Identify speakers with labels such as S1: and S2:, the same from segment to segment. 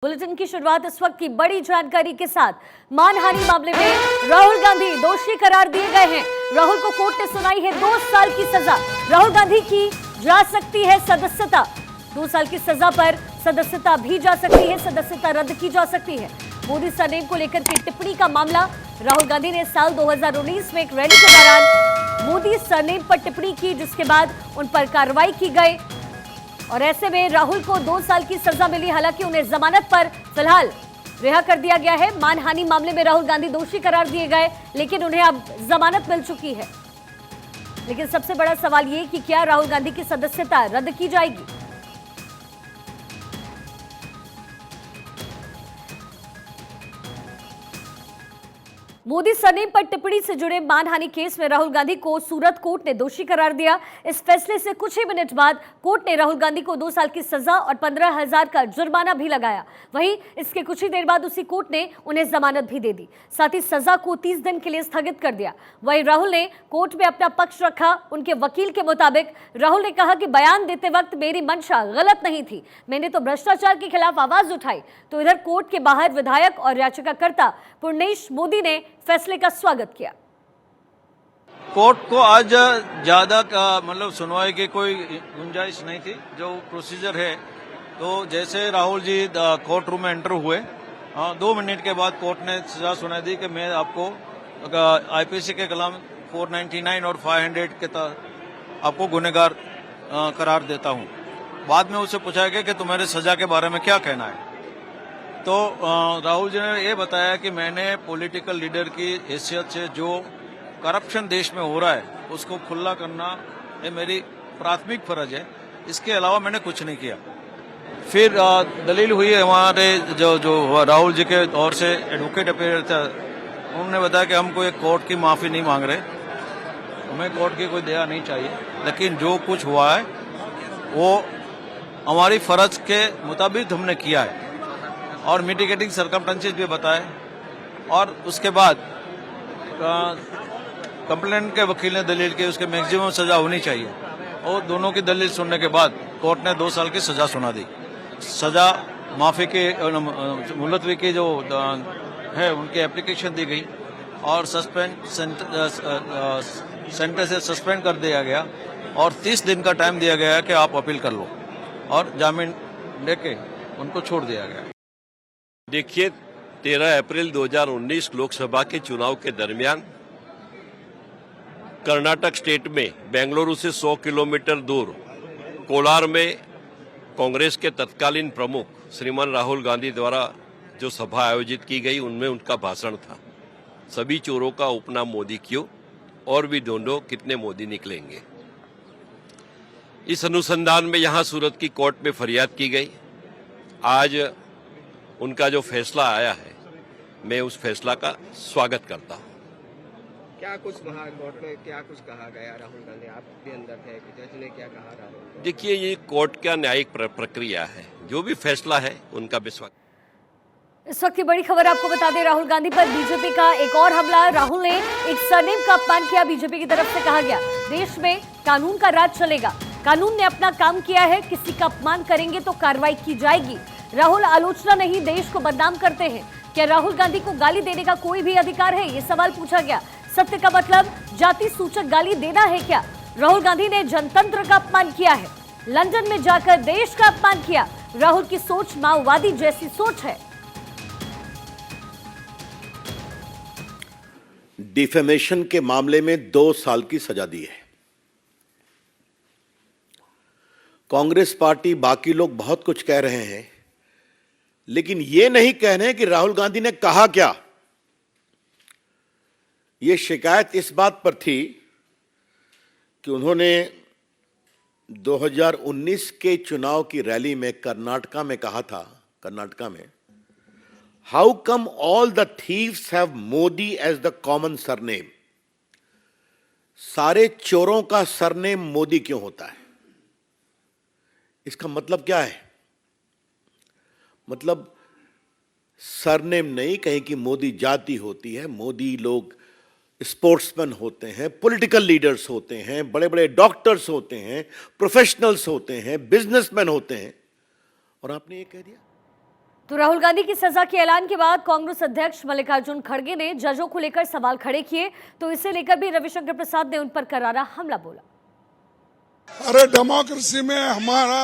S1: Bulletin की शुरुआत इस वक्त की बड़ी जानकारी के साथ। मानहानि मामले में राहुल गांधी दोषी करार दिए गए हैं। राहुल को कोर्ट ने सुनाई है 2 साल की सजा। राहुल गांधी की जा सकती है सदस्यता। 2 साल की सजा पर सदस्यता भी जा सकती है, सदस्यता रद्द की जा सकती है। मोदी सरनेम को लेकर की टिप्पणी का मामला। राहुल गांधी ने साल 2019 में एक रैली के दौरान मोदी सरनेम पर टिप्पणी की, जिसके बाद उन पर कार्रवाई की गई और ऐसे में राहुल को 2 साल की सजा मिली। हालांकि उन्हें जमानत पर फिलहाल रिहा कर दिया गया है। मानहानि मामले में राहुल गांधी दोषी करार दिए गए, लेकिन उन्हें अब जमानत मिल चुकी है। लेकिन सबसे बड़ा सवाल ये कि क्या राहुल गांधी की सदस्यता रद्द की जाएगी? मोदी सरनेम पर टिप्पणी से जुड़े मानहानि केस में राहुल गांधी को सूरत कोर्ट ने दोषी करार दिया। इस फैसले से कुछ ही मिनट बाद कोर्ट ने राहुल गांधी को 2 साल की सजा और 15,000 का जुर्माना भी लगाया। वहीं इसके कुछ ही देर बाद उसी कोर्ट ने उन्हें जमानत भी दे दी, साथ ही सजा को 30 दिन के लिए स्थगित कर दिया। वहीं राहुल ने कोर्ट में अपना पक्ष रखा। उनके वकील के मुताबिक राहुल ने कहा कि बयान देते वक्त मेरी मंशा गलत नहीं थी, मैंने तो भ्रष्टाचार के खिलाफ आवाज उठाई। तो इधर कोर्ट के बाहर विधायक और याचिकाकर्ता पूर्णेश मोदी ने फैसले का स्वागत किया।
S2: कोर्ट को आज ज्यादा मतलब सुनवाई की कोई गुंजाइश नहीं थी। जो प्रोसीजर है, तो जैसे राहुल जी कोर्ट रूम में एंटर हुए 2 मिनट के बाद कोर्ट ने सजा सुना दी कि मैं आपको आईपीसी के कलम 499 और 500 के तहत आपको गुनहगार करार देता हूं। बाद में उससे पूछा गया कि तुम्हारे सजा के बारे में क्या कहना है, तो राहुल जी ने ये बताया कि मैंने पॉलिटिकल लीडर की हैसियत से जो करप्शन देश में हो रहा है उसको खुला करना ये मेरी प्राथमिक फर्ज है, इसके अलावा मैंने कुछ नहीं किया। फिर दलील हुई हमारे जो राहुल जी के ओर से एडवोकेट अपीयर था, उन्होंने बताया कि हम कोई कोर्ट की माफी नहीं मांग रहे, हमें कोर्ट की कोई दया नहीं चाहिए, लेकिन जो कुछ हुआ है वो हमारी फर्ज के मुताबिक हमने किया है और मिटिगेटिंग सर्कमस्टेंसेस भी बताए। और उसके बाद कंप्लेंट के वकील ने दलील की उसके मैक्सिमम सजा होनी चाहिए और दोनों की दलील सुनने के बाद कोर्ट ने 2 साल की सजा सुना दी। सजा माफी की मुलतवी की जो है उनकी एप्लीकेशन दी गई और सेंटर से सस्पेंड कर दिया गया और 30 दिन का टाइम दिया गया कि आप अपील कर लो और जामीन लेके उनको छोड़ दिया गया।
S3: देखिए, 13 अप्रैल 2019 लोकसभा के चुनाव के दरमियान कर्नाटक स्टेट में बेंगलुरु से 100 किलोमीटर दूर कोलार में कांग्रेस के तत्कालीन प्रमुख श्रीमान राहुल गांधी द्वारा जो सभा आयोजित की गई, उनमें उनका भाषण था, सभी चोरों का उपनाम मोदी क्यों और भी ढूंढो कितने मोदी निकलेंगे। इस अनुसंधान में यहां सूरत की कोर्ट में फरियाद की गई। आज उनका जो फैसला आया है, मैं उस फैसला का स्वागत करता हूं।
S4: क्या कुछ कहा कोर्ट में, क्या कुछ कहा गया? राहुल गांधी आप भी अंदर थे, जज ने क्या कहा राहुल?
S3: देखिए, ये कोर्ट का न्यायिक प्रक्रिया है, जो भी फैसला है उनका विश्वास।
S1: इस वक्त की बड़ी खबर आपको बता दें, राहुल गांधी पर बीजेपी का एक और हमला। राहुल ने एक सरनेम का अपमान किया। बीजेपी की तरफ से कहा गया देश में कानून का राज चलेगा, कानून ने अपना काम किया है, किसी का अपमान करेंगे तो कार्रवाई की जाएगी। राहुल आलोचना नहीं, देश को बदनाम करते हैं। क्या राहुल गांधी को गाली देने का कोई भी अधिकार है, ये सवाल पूछा गया। सत्य का मतलब जाति सूचक गाली देना है क्या? राहुल गांधी ने जनतंत्र का अपमान किया है, लंदन में जाकर देश का अपमान किया। राहुल की सोच माओवादी जैसी सोच है।
S5: डिफेमेशन के मामले में 2 साल की सजा दी है। कांग्रेस पार्टी, बाकी लोग बहुत कुछ कह रहे हैं, लेकिन ये नहीं कह रहे कि राहुल गांधी ने कहा क्या। ये शिकायत इस बात पर थी कि उन्होंने 2019 के चुनाव की रैली में कर्नाटका में कहा था, कर्नाटका में, how come all the thieves have Modi as the common surname. सारे चोरों का सरनेम मोदी क्यों होता है? इसका मतलब क्या है? मतलब सरनेम नहीं, कहीं की मोदी जाति होती है। मोदी लोग स्पोर्ट्समैन होते हैं, पॉलिटिकल लीडर्स होते हैं, बड़े बड़े डॉक्टर्स होते हैं, प्रोफेशनल्स होते हैं, बिजनेसमैन होते हैं, और आपने ये कह दिया।
S1: तो राहुल गांधी की सजा के ऐलान के बाद कांग्रेस अध्यक्ष मल्लिकार्जुन खड़गे ने जजों को लेकर सवाल खड़े किए, तो इसे लेकर भी रविशंकर प्रसाद ने उन पर करारा हमला बोला।
S6: अरे डेमोक्रेसी में हमारा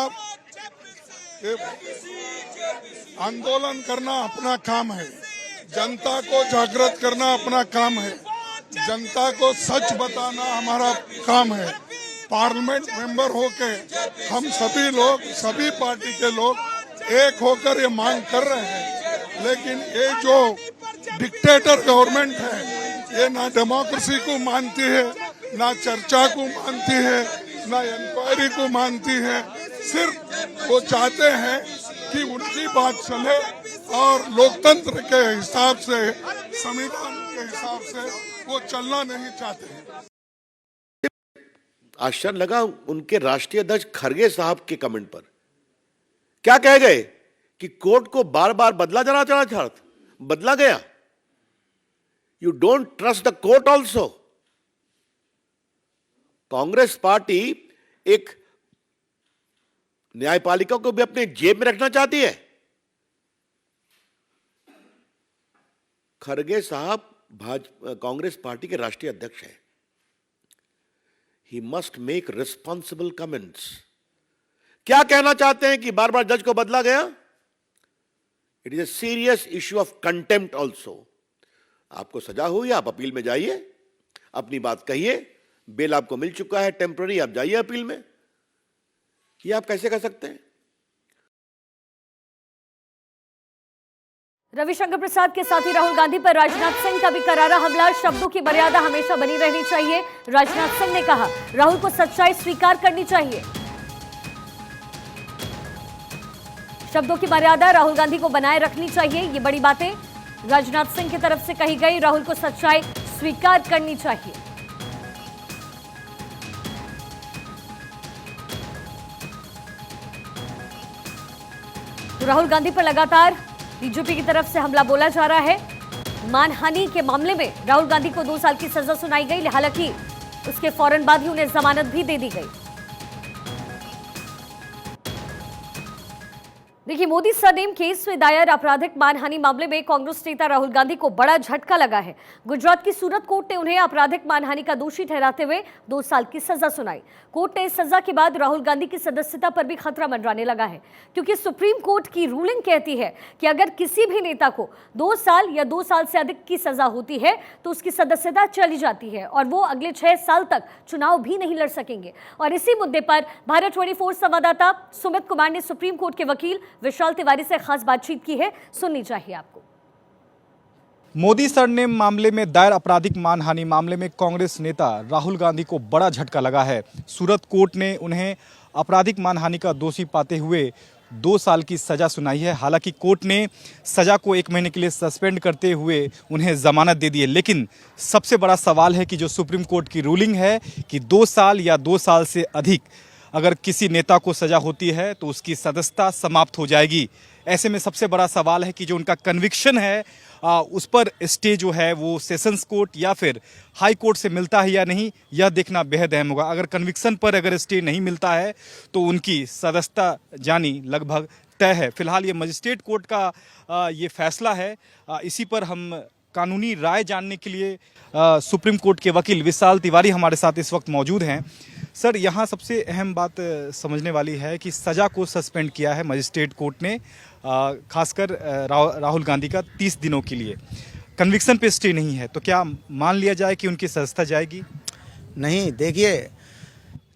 S6: आंदोलन करना अपना काम है, जनता को जागृत करना अपना काम है, जनता को सच बताना हमारा काम है। पार्लियामेंट मेंबर होके हम सभी लोग, सभी पार्टी के लोग एक होकर ये मांग कर रहे हैं, लेकिन ये जो डिक्टेटर गवर्नमेंट है ये ना डेमोक्रेसी को मानती है, ना चर्चा को मानती है, ना इंक्वायरी को मानती है। सिर्फ वो चाहते हैं कि उनकी बात चले और लोकतंत्र के हिसाब से, संविधान के हिसाब से वो चलना नहीं चाहते।
S5: आश्चर्य लगा उनके राष्ट्रीय अध्यक्ष खड़गे साहब के कमेंट पर। क्या कह गए कि कोर्ट को बार बार बदला गया। You don't trust the court also. Congress party एक न्यायपालिका को भी अपने जेब में रखना चाहती है। खड़गे साहब कांग्रेस पार्टी के राष्ट्रीय अध्यक्ष हैं। He must make responsible comments. क्या कहना चाहते हैं कि बार बार जज को बदला गया? It is a serious issue of contempt also. आपको सजा हुई, आप अपील में जाइए, अपनी बात कहिए, बेल आपको मिल चुका है टेम्पररी, आप जाइए अपील में। ये आप कैसे कर सकते हैं?
S1: रविशंकर प्रसाद के साथ ही राहुल गांधी पर राजनाथ सिंह का भी करारा हमला। शब्दों की मर्यादा हमेशा बनी रहनी चाहिए, राजनाथ सिंह ने कहा। राहुल को सच्चाई स्वीकार करनी चाहिए। शब्दों की मर्यादा राहुल गांधी को बनाए रखनी चाहिए, ये बड़ी बातें राजनाथ सिंह की तरफ से कही गई। राहुल को सच्चाई स्वीकार करनी चाहिए। तो राहुल गांधी पर लगातार बीजेपी की तरफ से हमला बोला जा रहा है। मानहानि के मामले में राहुल गांधी को 2 साल की सजा सुनाई गई, हालांकि उसके फौरन बाद ही उन्हें जमानत भी दे दी गई। देखिए, मोदी सरनेम केस में दायर आपराधिक मानहानि मामले में कांग्रेस नेता राहुल गांधी को बड़ा झटका लगा है। गुजरात की सूरत कोर्ट ने उन्हें आपराधिक मानहानि का दोषी ठहराते हुए 2 साल की सजा सुनाई। कोर्ट ने इस सजा के बाद राहुल गांधी की सदस्यता पर भी खतरा मंडराने लगा है, क्योंकि सुप्रीम कोर्ट की रूलिंग कहती है कि अगर किसी भी नेता को 2 साल या 2 साल से अधिक की सजा होती है तो उसकी सदस्यता चली जाती है और वो अगले 6 साल तक चुनाव भी नहीं लड़ सकेंगे। और इसी मुद्दे पर भारत 24 संवाददाता सुमित कुमार ने सुप्रीम कोर्ट के वकील विशाल तिवारी से खास बातचीत की है, सुननी चाहिए आपको।
S7: मोदी सरनेम मामले में दायर आपराधिक मानहानि मामले में कांग्रेस नेता राहुल गांधी को बड़ा झटका लगा है। सूरत कोर्ट ने उन्हें आपराधिक मानहानि का दोषी पाते हुए 2 साल की सजा सुनाई है। हालांकि कोर्ट ने सजा को 1 महीने के लिए सस्पेंड करते हुए उन्हें जमानत दे दी है, लेकिन सबसे बड़ा सवाल है कि जो सुप्रीम कोर्ट की रूलिंग है कि 2 साल या 2 साल से अधिक अगर किसी नेता को सजा होती है तो उसकी सदस्यता समाप्त हो जाएगी। ऐसे में सबसे बड़ा सवाल है कि जो उनका कन्विक्शन है उस पर स्टे जो है वो सेशंस कोर्ट या फिर हाई कोर्ट से मिलता है या नहीं, यह देखना बेहद अहम होगा। अगर कन्विक्शन पर अगर स्टे नहीं मिलता है तो उनकी सदस्यता जानी लगभग तय है। फिलहाल ये मजिस्ट्रेट कोर्ट का ये फैसला है। इसी पर हम कानूनी राय जानने के लिए सुप्रीम कोर्ट के वकील विशाल तिवारी हमारे साथ इस वक्त मौजूद हैं। सर, यहाँ सबसे अहम बात समझने वाली है कि सज़ा को सस्पेंड किया है मजिस्ट्रेट कोर्ट ने, खासकर राहुल गांधी का 30 दिनों के लिए। कन्विक्शन पे स्टे नहीं है, तो क्या मान लिया जाए कि उनकी सज़ा जाएगी?
S8: नहीं, देखिए,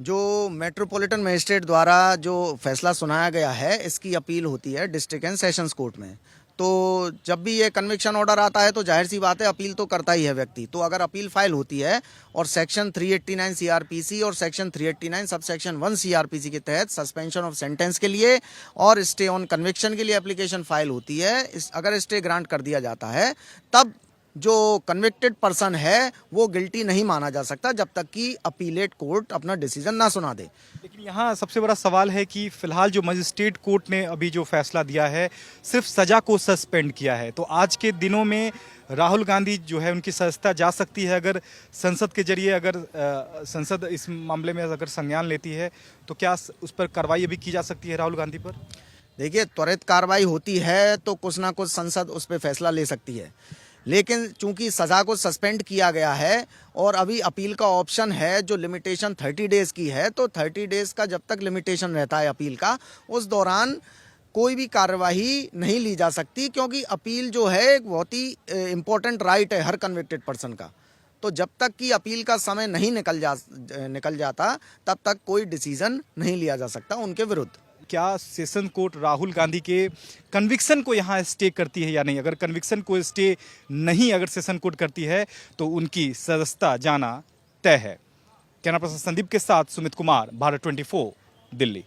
S8: जो मेट्रोपॉलिटन मजिस्ट्रेट द्वारा जो फैसला सुनाया गया है इसकी अपील होती है डिस्ट्रिक्ट एंड सेशंस कोर्ट में। तो जब भी ये कन्विक्शन ऑर्डर आता है तो जाहिर सी बात है अपील तो करता ही है व्यक्ति। तो अगर अपील फाइल होती है और सेक्शन 389 सीआरपीसी और सेक्शन 389 सब सेक्शन 1 सीआरपीसी के तहत सस्पेंशन ऑफ सेंटेंस के लिए और स्टे ऑन कन्विक्शन के लिए एप्लीकेशन फाइल होती है, अगर स्टे ग्रांट कर दिया जाता है तब जो कन्विक्टेड पर्सन है वो गिल्टी नहीं माना जा सकता जब तक कि अपीलेट कोर्ट अपना डिसीजन ना सुना दे।
S7: लेकिन यहाँ सबसे बड़ा सवाल है कि फिलहाल जो मजिस्ट्रेट कोर्ट ने अभी जो फैसला दिया है सिर्फ सजा को सस्पेंड किया है, तो आज के दिनों में राहुल गांधी जो है उनकी सदस्यता जा सकती है अगर संसद के जरिए, अगर संसद इस मामले में अगर संज्ञान लेती है तो क्या उस पर कार्रवाई भी की जा सकती है राहुल गांधी पर?
S8: देखिए, त्वरित कार्रवाई होती है तो कुछ ना कुछ संसद उस पर फैसला ले सकती है, लेकिन चूंकि सजा को सस्पेंड किया गया है और अभी अपील का ऑप्शन है जो लिमिटेशन 30 डेज की है, तो 30 डेज का जब तक लिमिटेशन रहता है अपील का, उस दौरान कोई भी कार्यवाही नहीं ली जा सकती, क्योंकि अपील जो है एक बहुत ही इम्पोर्टेंट राइट है हर कन्विक्टेड पर्सन का। तो जब तक कि अपील का समय नहीं निकल जाता तब तक कोई डिसीजन नहीं लिया जा सकता उनके विरुद्ध।
S7: क्या सेशन कोर्ट राहुल गांधी के कन्विक्शन को यहाँ स्टे करती है या नहीं? अगर कन्विक्शन को स्टे नहीं अगर सेशन कोर्ट करती है तो उनकी सदस्यता जाना तय है। कैमरा पर्सन संदीप के साथ सुमित कुमार, भारत 24, दिल्ली।